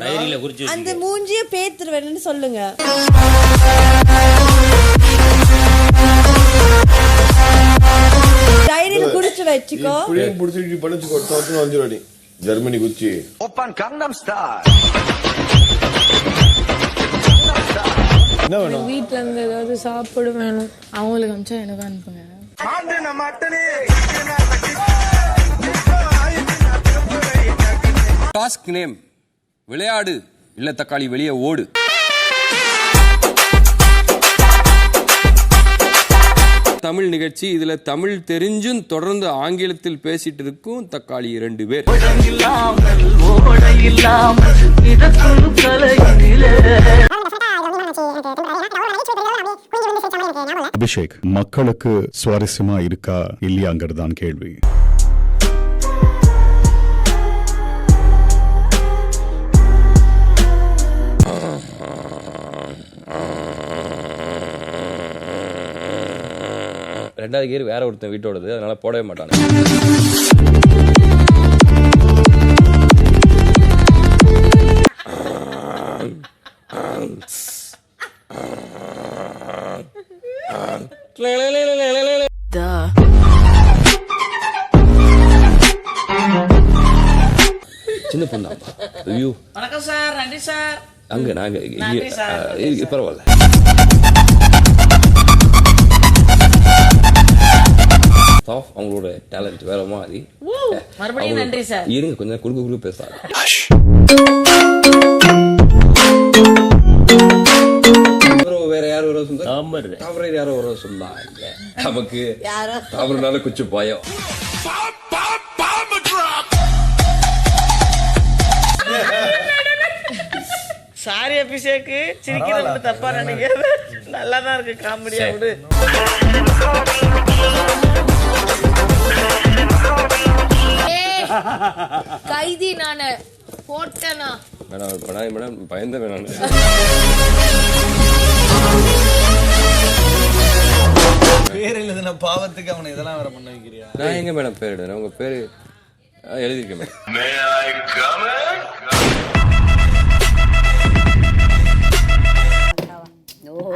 டைரியில குறிச்சு அந்த மூஞ்சிய பேத்துருவேன்னு சொல்லுங்க. டைரியில குறிச்சு வச்சுக்கோ. புளியும் புடிச்சிட்டு படிச்சுக்கோ. தோத்துன 5 ரூபாய் ஜெர்மனி குச்சி. Open கங்னம் star. என்ன வேணும்? வீட்ல இருந்து ஏதாவது சாப்பிட வேணும். அவங்களுக்கு அனுப்பிச்சா எனக்கு அனுப்புங்க. டாஸ்க் நேம் விளையாடு இல்ல தக்காளி வெளியே ஓடு. தமிழ் நிகழ்ச்சி. இதுல தமிழ் தெரிஞ்சும் தொடர்ந்து ஆங்கிலத்தில் பேசிட்டு இருக்கும் தக்காளி 2 பேர். அபிஷேக், மக்களுக்கு சுவாரஸ்யமா இருக்கா இல்லையாங்கிறதான் கேள்வி. ரெண்டாவது கேர் வேற ஒருத்தன் வீட்டோடது, அதனால போடவே மாட்டானு. சின்ன பொண்ணா? ஐயோ வணக்கம் சார். நன்றி சார். அங்க நாங்க பரவாயில்ல. அவங்களோட டேலண்ட் வேற மாதிரி. மறுபடியும் நன்றி சார். இருங்க கொஞ்சம் குறுக்கு பேசாது. வேற யாரும் வர சொந்தா? அவரை யாரோ வர சொன்னாங்க. நமக்கு அவருனால குச்சி பயம். சாரி அபிஷேக், சிரிக்கிறது தப்பா நினைக்காத. நல்லாதான் இருக்கு காமெடியா. விடு. கைதி நானு போட்டனா மேடம் பயந்த வேணாம். பேர் எழுதுன பாவத்துக்கு அவனை இதெல்லாம் வர பண்ண வைக்கிறியா? நான் எங்க மேடம் பேர் எழுதுறேன்? உங்க பேரு எழுதிருக்கேன் மேடம்.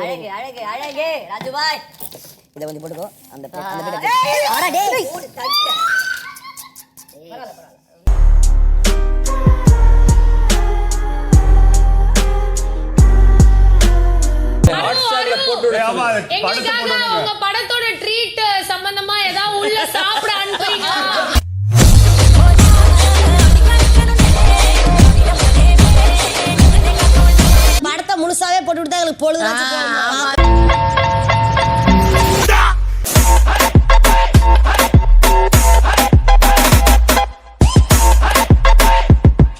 அழகு அழகு அழகு ராஜு பாய். இத கொஞ்சம் போட்டுக்கோ. அந்த உங்க படத்தோட ட்ரீட் சம்பந்தமா ஏதாவது உள்ள சாப்பிட அனுப்புறீங்க? படத்தை முழுசாவே போட்டு விட்டா எங்களுக்கு பொழுது